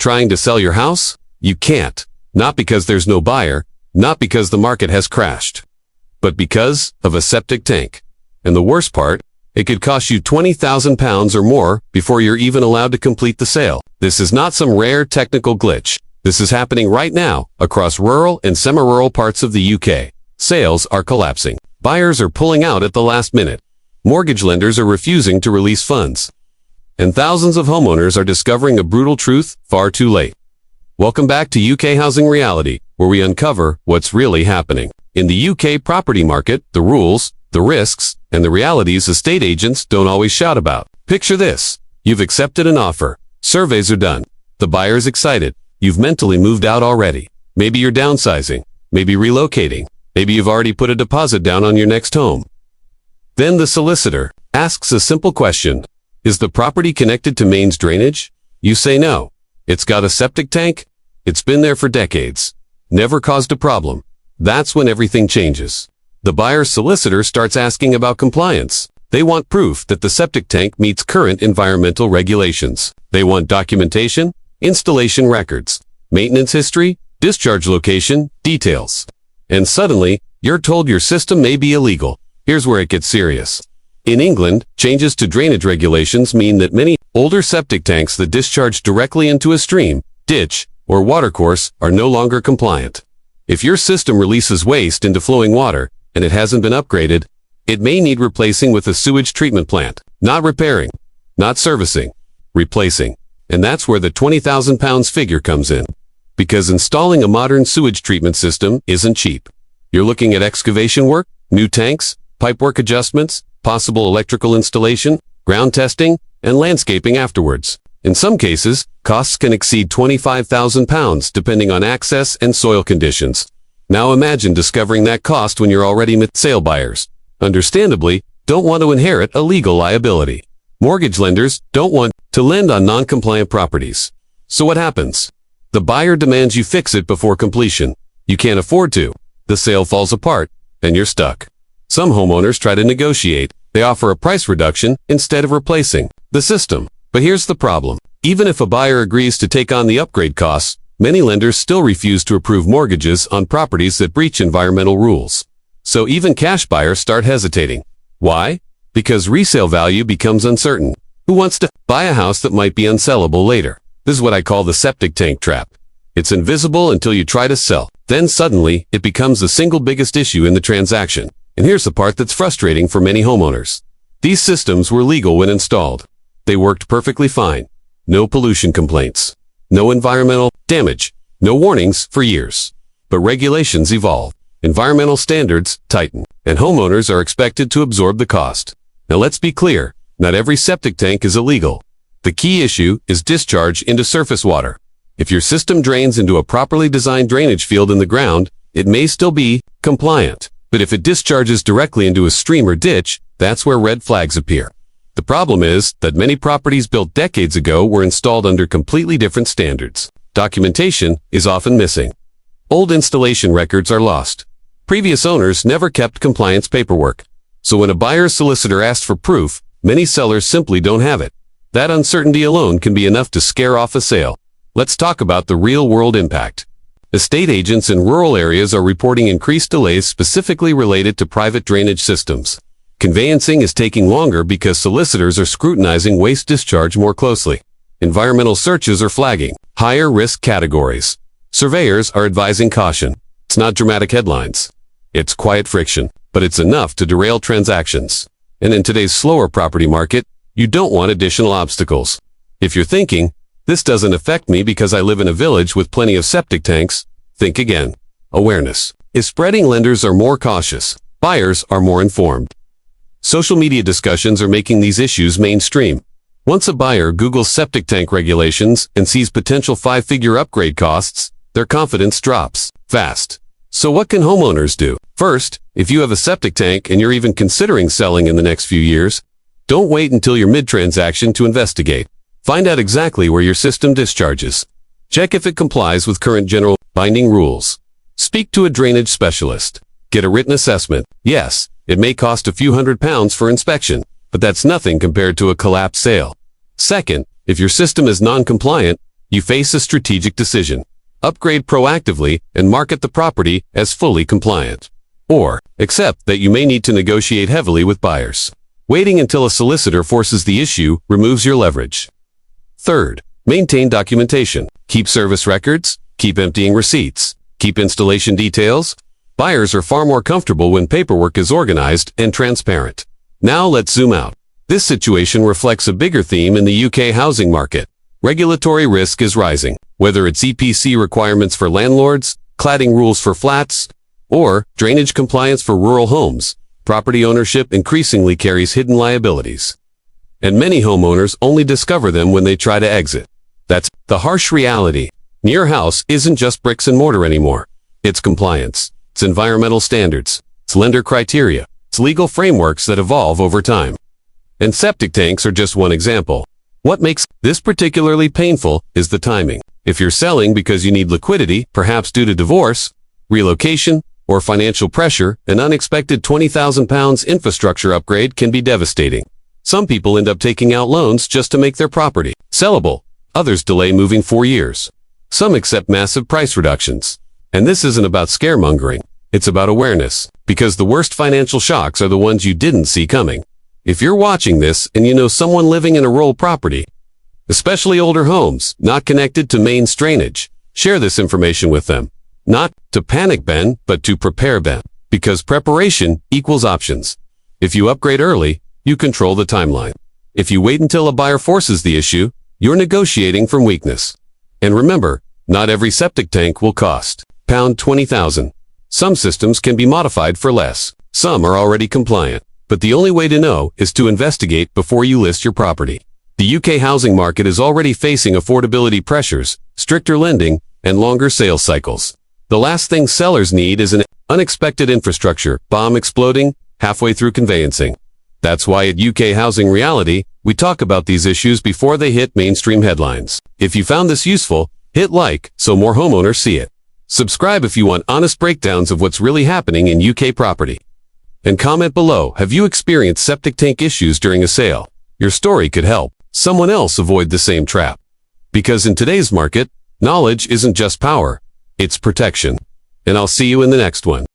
Trying to sell your house? You can't. Not because there's no buyer, not because the market has crashed, but because of a septic tank. And the worst part, it could cost you £20,000 or more before you're even allowed to complete the sale. This is not some rare technical glitch. This is happening right now across rural and semi-rural parts of the UK. Sales are collapsing. Buyers are pulling out at the last minute. Mortgage lenders are refusing to release funds. And thousands of homeowners are discovering a brutal truth far too late. Welcome back to UK Housing Reality, where we uncover what's really happening. In the UK property market, the rules, the risks, and the realities estate agents don't always shout about. Picture this. You've accepted an offer. Surveys are done. The buyer's excited. You've mentally moved out already. Maybe you're downsizing. Maybe relocating. Maybe you've already put a deposit down on your next home. Then the solicitor asks a simple question. Is the property connected to mains drainage? You say no. It's got a septic tank? It's been there for decades. Never caused a problem. That's when everything changes. The buyer's solicitor starts asking about compliance. They want proof that the septic tank meets current environmental regulations. They want documentation, installation records, maintenance history, discharge location, details. And suddenly, you're told your system may be illegal. Here's where it gets serious. In England, changes to drainage regulations mean that many older septic tanks that discharge directly into a stream, ditch, or watercourse are no longer compliant. If your system releases waste into flowing water, and it hasn't been upgraded, it may need replacing with a sewage treatment plant. Not repairing, not servicing, replacing. And that's where the £20,000 figure comes in. Because installing a modern sewage treatment system isn't cheap. You're looking at excavation work, new tanks, pipework adjustments, possible electrical installation, ground testing, and landscaping afterwards. In some cases, costs can exceed £25,000 depending on access and soil conditions. Now imagine discovering that cost when you're already with sale buyers. Understandably, don't want to inherit a legal liability. Mortgage lenders don't want to lend on non-compliant properties. So what happens? The buyer demands you fix it before completion. You can't afford to. The sale falls apart, and you're stuck. Some homeowners try to negotiate. They offer a price reduction instead of replacing the system. But here's the problem. Even if a buyer agrees to take on the upgrade costs, many lenders still refuse to approve mortgages on properties that breach environmental rules. So even cash buyers start hesitating. Why? Because resale value becomes uncertain. Who wants to buy a house that might be unsellable later? This is what I call the septic tank trap. It's invisible until you try to sell. Then suddenly, it becomes the single biggest issue in the transaction. And here's the part that's frustrating for many homeowners. These systems were legal when installed. They worked perfectly fine. No pollution complaints. No environmental damage. No warnings for years. But regulations evolve. Environmental standards tighten. And homeowners are expected to absorb the cost. Now let's be clear. Not every septic tank is illegal. The key issue is discharge into surface water. If your system drains into a properly designed drainage field in the ground, it may still be compliant. But if it discharges directly into a stream or ditch, that's where red flags appear. The problem is that many properties built decades ago were installed under completely different standards. Documentation is often missing. Old installation records are lost. Previous owners never kept compliance paperwork. So when a buyer's solicitor asks for proof, many sellers simply don't have it. That uncertainty alone can be enough to scare off a sale. Let's talk about the real-world impact. Estate agents in rural areas are reporting increased delays specifically related to private drainage systems. Conveyancing is taking longer because solicitors are scrutinizing waste discharge more closely. Environmental searches are flagging higher risk categories. Surveyors are advising caution. It's not dramatic headlines. It's quiet friction, but it's enough to derail transactions. And in today's slower property market, you don't want additional obstacles. If you're thinking, this doesn't affect me because I live in a village with plenty of septic tanks, think again. Awareness is spreading. Lenders are more cautious. Buyers are more informed. Social media discussions are making these issues mainstream. Once a buyer Googles septic tank regulations and sees potential 5-figure upgrade costs, their confidence drops fast. So what can homeowners do? First, if you have a septic tank and you're even considering selling in the next few years, don't wait until you're mid-transaction to investigate. Find out exactly where your system discharges. Check if it complies with current general binding rules. Speak to a drainage specialist. Get a written assessment. Yes, it may cost a few £100s for inspection, but that's nothing compared to a collapsed sale. Second, if your system is non-compliant, you face a strategic decision. Upgrade proactively and market the property as fully compliant. Or, accept that you may need to negotiate heavily with buyers. Waiting until a solicitor forces the issue removes your leverage. Third, maintain documentation. Keep service records, keep emptying receipts, keep installation details. Buyers are far more comfortable when paperwork is organized and transparent. Now let's zoom out. This situation reflects a bigger theme in the UK housing market. Regulatory risk is rising, whether it's EPC requirements for landlords, cladding rules for flats, or drainage compliance for rural homes. Property ownership increasingly carries hidden liabilities. And many homeowners only discover them when they try to exit. That's the harsh reality. Your house isn't just bricks and mortar anymore. It's compliance. It's environmental standards. It's lender criteria. It's legal frameworks that evolve over time. And septic tanks are just one example. What makes this particularly painful is the timing. If you're selling because you need liquidity, perhaps due to divorce, relocation, or financial pressure, an unexpected £20,000 infrastructure upgrade can be devastating. Some people end up taking out loans just to make their property sellable. Others delay moving 4 years. Some accept massive price reductions. And this isn't about scaremongering. It's about awareness. Because the worst financial shocks are the ones you didn't see coming. If you're watching this and you know someone living in a rural property, especially older homes, not connected to main drainage, share this information with them. Not to panic Ben, but to prepare Ben. Because preparation equals options. If you upgrade early, you control the timeline. If you wait until a buyer forces the issue, you're negotiating from weakness. And remember, not every septic tank will cost £20,000. Some systems can be modified for less. Some are already compliant. But the only way to know is to investigate before you list your property. The UK housing market is already facing affordability pressures, stricter lending, and longer sales cycles. The last thing sellers need is an unexpected infrastructure bomb exploding halfway through conveyancing. That's why at UK Housing Reality, we talk about these issues before they hit mainstream headlines. If you found this useful, hit like so more homeowners see it. Subscribe if you want honest breakdowns of what's really happening in UK property. And comment below, have you experienced septic tank issues during a sale? Your story could help someone else avoid the same trap. Because in today's market, knowledge isn't just power, it's protection. And I'll see you in the next one.